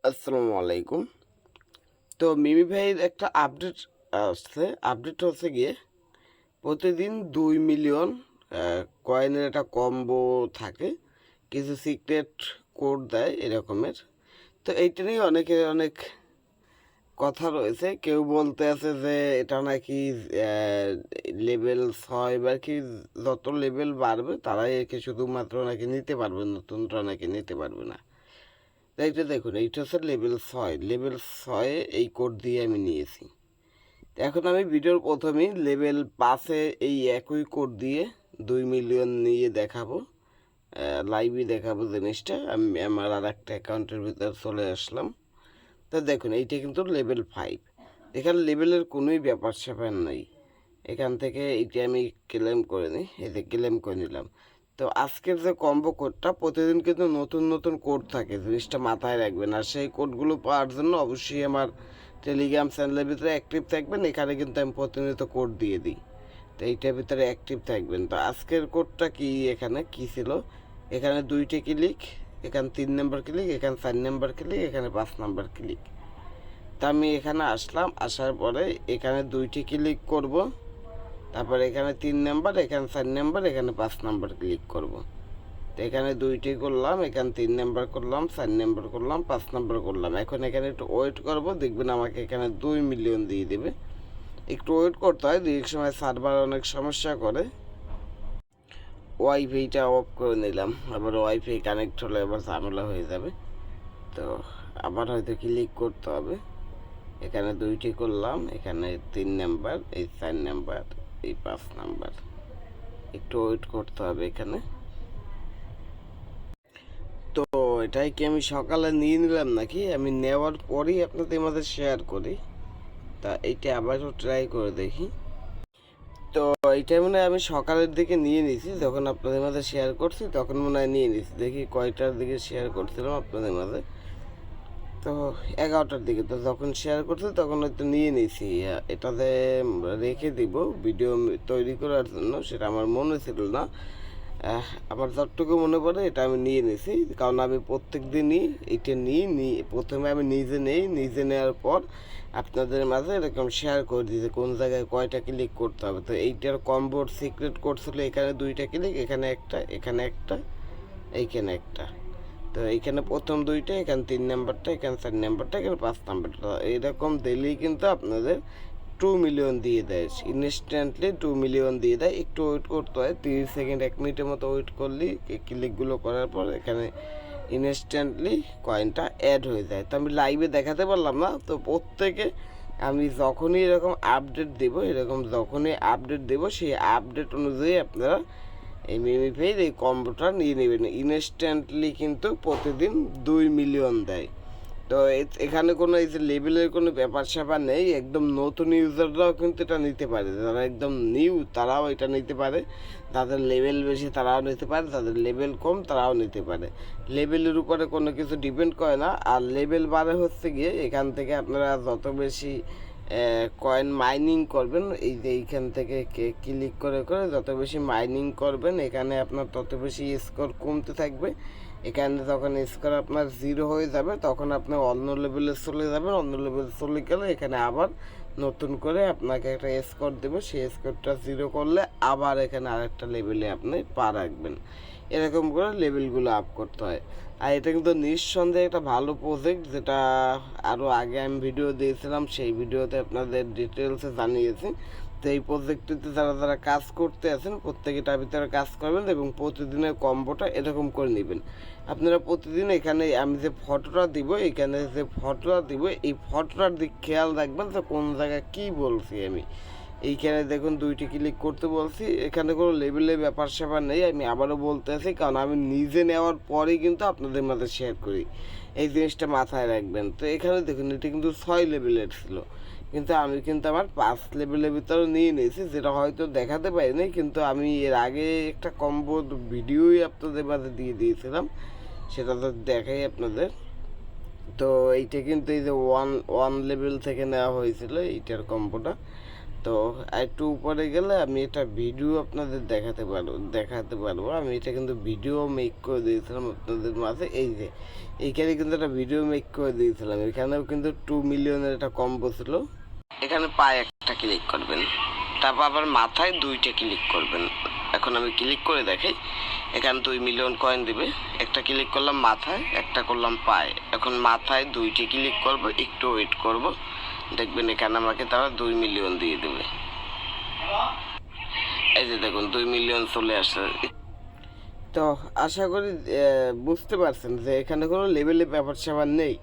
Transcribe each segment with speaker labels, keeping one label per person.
Speaker 1: আসসালামু আলাইকুম। তো মিমি ভাইয়ের একটা আপডেট আসছে। আপডেট হচ্ছে গিয়ে প্রতিদিন 2 মিলিয়ন কয়েনের একটা কম্বো থাকে, কিছু সিক্রেট কোড দেয় এরকমের। তো এইটা নিয়ে অনেকের অনেক কথা রয়েছে। কেউ বলতে আছে যে এটা নাকি লেভেল 6 বা কি, যত লেভেল বাড়বে তারাই একে শুধুমাত্র নাকি নিতে পারবে, নতুনটা নাকি নিতে পারবে না। এইটা দেখুন, এইটা হচ্ছে লেভেল 6 এই কোড দিয়ে আমি নিয়েছি। এখন আমি ভিডিওর প্রথমেই লেভেল 5-এ এই একই কোড দিয়ে 2 মিলিয়ন নিয়ে দেখাবো, লাইভই দেখাবো জিনিসটা। আমি আমার আর একটা অ্যাকাউন্টের ভিতরে চলে আসলাম। তো দেখুন, এইটা কিন্তু লেভেল 5। এখানে লেভেলের কোনোই ব্যাপার স্যাপার নাই। এখান থেকে এইটা আমি ক্লেম করে নিই, এই যে ক্লেম করে নিলাম। তো আজকের যে কম্বো কোডটা, প্রতিদিন কিন্তু নতুন নতুন কোড থাকে, জিনিসটা মাথায় রাখবেন। আর সেই কোডগুলো পাওয়ার জন্য অবশ্যই আমার টেলিগ্রাম চ্যানেলের ভিতরে অ্যাক্টিভ থাকবেন। এখানে কিন্তু আমি প্রতিনিয়ত কোড দিয়ে দিই, তো এইটার ভিতরে অ্যাক্টিভ থাকবেন। তো আজকের কোডটা কি, এখানে কি ছিল, এখানে 2টি ক্লিক, এখানে 3 নম্বর ক্লিক, এখানে 4 নম্বর ক্লিক, এখানে 5 নম্বর ক্লিক। তা আমি এখানে আসলাম, আসার পরে এখানে 2টি ক্লিক করব, তারপর এখানে 3 নম্বর, এখানে 4 নম্বর, এখানে 5 নম্বর ক্লিক করব। তো এখানে 2টি করলাম, এখানে 3 নম্বর করলাম, 4 নম্বর করলাম, 5 নম্বর করলাম। এখন এখানে একটু ওয়েট করব, দেখবেন আমাকে এখানে 2 মিলিয়ন দিয়ে দেবে। একটু ওয়েট করতে হয়, দুই এক সময় সার্ভার অনেক সমস্যা করে। ওয়াইফাইটা অফ করে নিলাম, আবার ওয়াইফাই কানেক্ট হলে আবার ঝামেলা হয়ে যাবে। তো আবার হয়তো ক্লিক করতে হবে। এখানে 2টি করলাম, এখানে 3 নম্বর, এই 4 নম্বর, এই 5 নম্বর। একটু ওয়েট করতে হবে এখানে। তো এটাই কি আমি সকালে নিয়ে নিলাম নাকি, আমি নেওয়ার পরেই আপনাদের মাঝে শেয়ার করি। তা এইটা আবারও ট্রাই করে দেখি। তো এইটা মনে হয় আমি সকালের দিকে নিয়ে নিয়েছি, যখন আপনাদের মাঝে শেয়ার করছি তখন মনে হয় নিয়ে নিয়েছি। দেখি কয়টার দিকে শেয়ার করছিলাম আপনাদের মাঝে, তো 11টার দিকে। তো যখন শেয়ার করছি তখন হয়তো নিয়ে নিয়েছি। এটাতে রেখে দিব ভিডিও তৈরি করার জন্য, সেটা আমার মনে ছিল না। আমার যতটুকু মনে পড়ে এটা আমি নিয়ে নিয়েছি, কারণ আমি প্রত্যেক দিনই এটা নিই। প্রথমে আমি নিজে নেই, নিজে নেওয়ার পর আপনাদের মাঝে এরকম শেয়ার করে দিই যে কোন জায়গায় কয়টা ক্লিক করতে হবে। তো এইটার কম্বোর সিক্রেট কোড ছিল এখানে 2টা ক্লিক, এখানে একটা, এখানে একটা, এইখানে একটা। তো এইখানে প্রথম 2টা, এখানে 3 নম্বরটা, এখানে 4 নম্বরটা, এখানে 5 নম্বরটা। এইরকম দিলেই কিন্তু আপনাদের 2 মিলিয়ন দিয়ে দেয়, ইনস্ট্যান্টলি 2 মিলিয়ন দিয়ে দেয়। একটু ওয়েট করতে হয়, 30 সেকেন্ড 1 মিনিটের মতো ওয়েট করলেই ক্লিকগুলো করার পর এখানে ইনস্ট্যান্টলি কয়েনটা অ্যাড হয়ে যায়। তো আমি লাইভে দেখাতে পারলাম না। তো প্রত্যেকে আমি যখনই এরকম আপডেট দেবো, সেই আপডেট অনুযায়ী আপনারা এই মিমি পেজ এই কম্বোটা নিয়ে নেবেন। ইনস্ট্যান্টলি কিন্তু প্রতিদিন 2 মিলিয়ন দেয়। তো এখানে কোনো এই যে লেভেলের কোনো ব্যাপার স্যাপার নেই, একদম নতুন ইউজাররাও কিন্তু এটা নিতে পারে। যারা একদম নিউ তারাও এটা নিতে পারে, যাদের লেভেল বেশি তারাও নিতে পারে, যাদের লেভেল কম তারাও নিতে পারে। লেভেলের উপরে কোনো কিছু ডিপেন্ড করে না। আর লেভেল বাড়ে হচ্ছে গিয়ে এখান থেকে আপনারা যত বেশি কয়েন মাইনিং করবেন, এই যে এইখান থেকে ক্লিক করে করে যত বেশি মাইনিং করবেন, এখানে আপনার তত বেশি স্কোর কমতে থাকবে। এখানে যখন স্কোর আপনার 0 হয়ে যাবে তখন আপনি অন্য লেভেলে চলে যাবেন। অন্য লেভেলে চলে গেলে এখানে আবার নতুন করে আপনাকে একটা স্কোর দেবে, সেই স্কোরটা 0 করলে আবার এখানে আরেকটা লেভেলে আপনি পা রাখবেন। এরকম করে লেভেলগুলো আপ করতে হয়। আর এটা কিন্তু নিঃসন্দেহে একটা ভালো প্রজেক্ট, যেটা আরও আগে আমি ভিডিও দিয়েছিলাম, সেই ভিডিওতে আপনাদের ডিটেলসে জানিয়েছি। তো এই প্রজেক্টটিতে যারা যারা কাজ করতে আছেন প্রত্যেকে এটার ভিতরে কাজ করবেন এবং প্রতিদিনের কম্বোটা এরকম করে নেবেন। আপনারা প্রতিদিন এখানে আমি যে ফটোটা দিব, এখানে যে ফটোটা দিব, এই ফটোটার দিক খেয়াল রাখবেন যে কোন জায়গায় কী বলছি আমি। এইখানে দেখুন 2টি ক্লিক করতে বলছি, এখানে কোনো লেভেলের ব্যাপার স্যাপার নেই। আমি আবারও বলতে আছি, কারণ আমি নিজে নেওয়ার পরেই কিন্তু আপনাদের মাঝে শেয়ার করি, এই জিনিসটা মাথায় রাখবেন। তো এখানে দেখুন এটা কিন্তু 6 লেভেলের ছিল, কিন্তু আমি কিন্তু আমার 5 লেভেলের ভিতরে নিয়ে নিয়েছি, যেটা হয়তো দেখাতে পারিনি। কিন্তু আমি এর আগে একটা কম্বো ভিডিওই আপনাদের মাঝে দিয়ে দিয়েছিলাম, সেটা তো দেখাই আপনাদের। তো এইটা কিন্তু এই যে ওয়ান লেভেল থেকে নেওয়া হয়েছিল এইটার কম্বোটা। তো তো একটু উপরে গেলে আমি এটা ভিডিও আপনাদের দেখাতে পারবো। আমি এটা কিন্তু ভিডিও মেক করে দিয়েছিলাম আপনাদের মাঝে। এই যে এইখানে কিন্তু একটা ভিডিও মেক করে দিয়েছিলাম, এখানেও কিন্তু 2 মিলিয়নের একটা কম্বো ছিল। এখানে পায়ে একটা ক্লিক করবেন, তারপর আবার মাথায় 2টা ক্লিক করবেন। এখন আমি ক্লিক করে দেখাই, এখানে 2 মিলিয়ন কয়েন দিবে। একটা ক্লিক করলাম মাথায়, একটা করলাম পায়ে। এখন মাথায় 2টি ক্লিক করব, একটু ওয়েট করব, দেখবেন এখানে আমাকে তারা 2 মিলিয়ন দিয়ে দেবে। এই যে দেখুন 2 মিলিয়ন চলে আসছে। তো আশা করি বুঝতে পারছেন যে এখানে কোনো লেভেলে ব্যাপার স্যাপার নেই।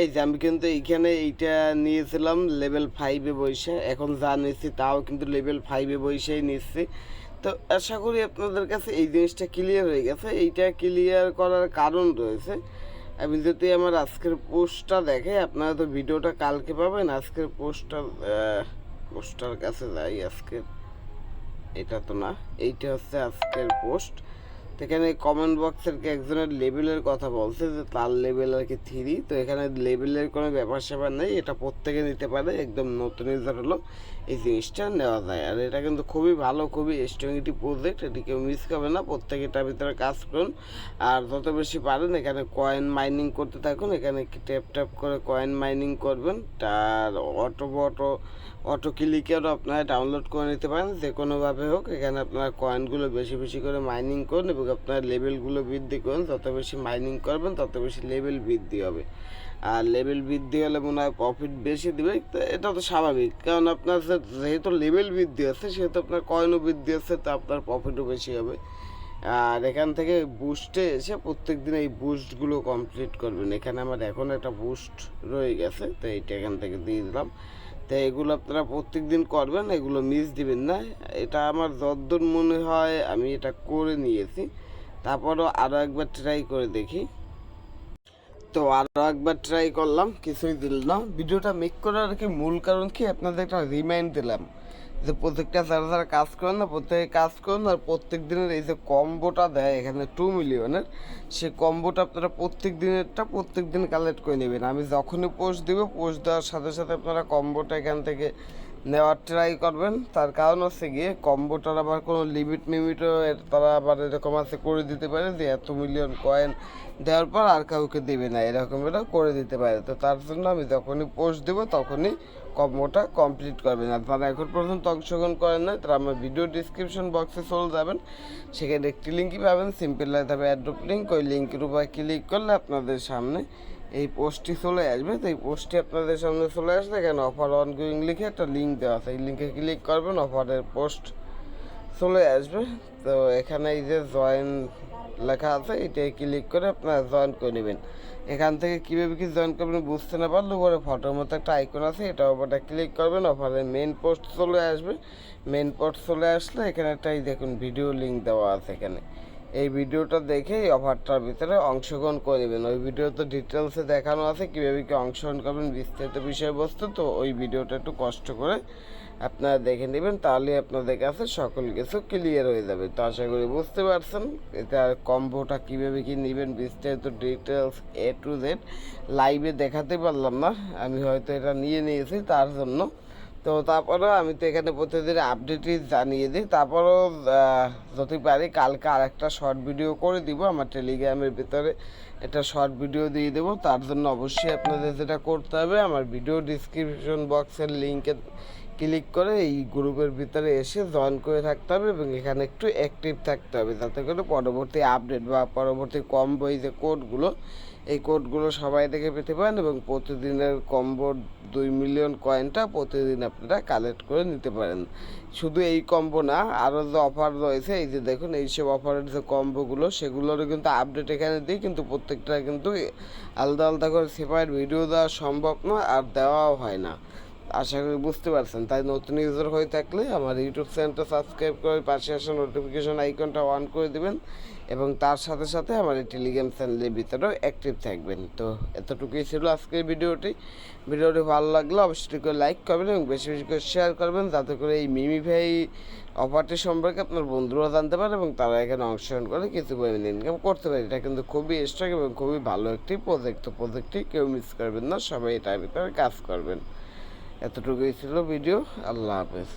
Speaker 1: এই যে আমি কিন্তু এইখানে এইটা নিয়েছিলাম লেভেল 5-এ বসে, এখন যা নিচ্ছি তাও কিন্তু লেভেল 5-এ বসেই নিচ্ছি। তো আশা করি আপনাদের কাছে এই জিনিসটা ক্লিয়ার হয়ে গেছে। এইটা ক্লিয়ার করার কারণ রয়েছে, আমি যদি আমার আজকের পোস্টটা দেখে, আপনারা তো ভিডিওটা কালকে পাবেন। আজকের পোস্টটার কাছে যাই, আজকের এটা তো না, এইটা হচ্ছে আজকের পোস্ট। এখানে কমেন্ট বক্সের একজনের লেভেলের কথা বলছে যে তার লেভেল আর কি 3। তো এখানে লেভেলের কোনো ব্যাপার স্যাপার নেই, এটা প্রত্যেকে নিতে পারে। একদম নতুন ইউজার হলো এই জিনিসটা নেওয়া যায়। আর এটা কিন্তু খুবই ভালো, খুবই স্ট্রং একটি প্রজেক্ট, এটি কেউ মিস করবে না। প্রত্যেকে এটার ভিতরে কাজ করুন, আর যত বেশি পারেন এখানে কয়েন মাইনিং করতে থাকুন। এখানে ট্যাপ ট্যাপ করে কয়েন মাইনিং করবেন, তার অটো ক্লিকেরও আপনারা ডাউনলোড করে নিতে পারেন। যে কোনোভাবে হোক এখানে আপনারা কয়েনগুলো বেশি বেশি করে মাইনিং করুন এবং আপনার লেভেলগুলো বৃদ্ধি করুন। যত বেশি মাইনিং করবেন তত বেশি লেভেল বৃদ্ধি হবে, আর লেভেল বৃদ্ধি হলে মনে হয় প্রফিট বেশি দেবে। তো এটা তো স্বাভাবিক, কারণ আপনার যেহেতু লেভেল বৃদ্ধি হচ্ছে সেহেতু আপনার কয়েনও বৃদ্ধি হচ্ছে, তো আপনার প্রফিটও বেশি হবে। আর এখান থেকে বুস্টে এসে প্রত্যেক দিন এই বুস্টগুলো কমপ্লিট করবেন। এখানে আমার এখন একটা বুস্ট রয়ে গেছে, তো এইটা এখান থেকে দিয়ে দিলাম। তো এগুলো আপনারা প্রত্যেক দিন করবেন, এগুলো মিস দিবেন না। এটা আমার যতদূর মনে হয় আমি এটা করে নিয়েছি, তারপরও আরও একবার ট্রাই করে দেখি। তো আরও একবার ট্রাই করলাম, কিছুই দিল না। ভিডিওটা মেক করার কি মূল কারণ কি, আপনাদের একটা রিমাইন্ড দিলাম যে প্রত্যেকটা যারা যারা কাজ করেন না, প্রত্যেকে কাজ করুন। আর প্রত্যেক দিনের এই যে কম্বোটা দেয় এখানে 2 মিলিয়নের, সেই কম্বোটা আপনারা প্রত্যেক দিন কালেক্ট করে নেবেন। আমি যখনই পোস্ট দিব, পোস্ট দেওয়ার সাথে সাথে আপনারা কম্বোটা এখান থেকে নেওয়ার ট্রাই করবেন। তার কারণ হচ্ছে গিয়ে কম্বোটার আবার কোনো লিমিটও তারা আবার এরকম আছে করে দিতে পারে যে এত মিলিয়ন কয়েন দেওয়ার পর আর কাউকে দেবে না, এরকম এটা করে দিতে পারে। তো তার জন্য আমি যখনই পোস্ট দেবো তখনই কম্বোটা কমপ্লিট করবেন। আর যারা এখন পর্যন্ত অংশগ্রহণ করেন না তারা আমার ভিডিও ডিসক্রিপশন বক্সে চলে যাবেন, সেখানে একটি লিঙ্কই পাবেন, সিম্পল হবে অ্যাড্রপ লিঙ্ক। ওই লিঙ্কের উপর ক্লিক করলে আপনাদের সামনে এই পোস্টটি চলে আসবে। তো এই পোস্টটি আপনাদের সামনে চলে আসলে এখানে অফার অনগোয়িং লিখে একটা লিঙ্ক দেওয়া আছে, এই লিঙ্কে ক্লিক করবেন, অফারের পোস্ট চলে আসবে। তো এখানে এই যে জয়েন লেখা আছে, এটাই ক্লিক করে আপনারা জয়েন করে নেবেন। এখান থেকে কীভাবে কি জয়েন করবেন বুঝতে না পারলে উপরে ফটোর মতো একটা আইকন আছে, এটা ওপরটা ক্লিক করবেন, অফারের মেন পোস্ট চলে আসবে। মেন পোস্ট চলে আসলে এখানে একটাই দেখুন ভিডিও লিঙ্ক দেওয়া আছে, এখানে এই ভিডিওটা দেখে এই অফারটার ভিতরে অংশগ্রহণ করে দেবেন। ওই ভিডিওতে ডিটেলসে দেখানো আছে কীভাবে কি অংশগ্রহণ করবেন, বিস্তারিত বিষয়বস্তু। তো ওই ভিডিওটা একটু কষ্ট করে আপনারা দেখে নেবেন, তাহলে আপনাদের কাছে সকল কিছু ক্লিয়ার হয়ে যাবে। তো আশা করি বুঝতে পারছেন এটা কম্বোটা কীভাবে কি নেবেন, বিস্তারিত ডিটেলস A to Z লাইভে দেখাতে পারলাম না, আমি হয়তো এটা নিয়ে নিয়েছি তার জন্য। তো তারপরেও আমি তো এখানে প্রতিদিন আপডেটই জানিয়ে দিই। তারপরেও যদি পারি কালকে আর একটা শর্ট ভিডিও করে দিব, আমার টেলিগ্রামের ভিতরে একটা শর্ট ভিডিও দিয়ে দেবো। তার জন্য অবশ্যই আপনাদের যেটা করতে হবে, আমার ভিডিও ডিসক্রিপশন বক্সের লিঙ্কে ক্লিক করে এই গ্রুপের ভিতরে এসে জয়েন করে থাকতে হবে এবং এখানে একটু অ্যাক্টিভ থাকতে হবে, যাতে করে পরবর্তী আপডেট বা পরবর্তী কম্বো এই যে কোডগুলো, এই কোডগুলো সবাই দেখে পেতে পারেন এবং প্রতিদিনের কম্বো 2 মিলিয়ন কয়েনটা প্রতিদিন আপনারা কালেক্ট করে নিতে পারেন। শুধু এই কম্বো না, আরও যে অফার রয়েছে, এই যে দেখুন এইসব অফারের যে কম্বোগুলো সেগুলোরও কিন্তু আপডেট এখানে দিই, কিন্তু প্রত্যেকটা কিন্তু আলাদা আলাদা করে সেপারেট ভিডিও দেওয়া সম্ভব নয় আর দেওয়াও হয় না। আশা করি বুঝতে পারছেন। তাই নতুন ইউজার হয়ে থাকলে আমার ইউটিউব চ্যানেলটা সাবস্ক্রাইব করে পাশে আসা নোটিফিকেশন আইকনটা অন করে দেবেন এবং তার সাথে সাথে আমার এই টেলিগ্রাম চ্যানেলের ভিতরেও অ্যাক্টিভ থাকবেন। তো এতটুকুই ছিল আজকের ভিডিওটি ভালো লাগলে অবশ্যই করে লাইক করবেন এবং বেশি বেশি করে শেয়ার করবেন, যাতে করে এই মিমি ভাই অফারটি সম্পর্কে আপনার বন্ধুরা জানতে পারে এবং তারা এখানে অংশগ্রহণ করে কিছু পরিমাণে ইনকাম করতে পারে। এটা কিন্তু খুবই স্ট্রং এবং খুবই ভালো একটি প্রজেক্ট। তো প্রজেক্টটি কেউ মিস করবেন না, সবাই এটার ভিতরে কাজ করবেন। এতটুকুই ছিল ভিডিও। আল্লাহ হাফেজ।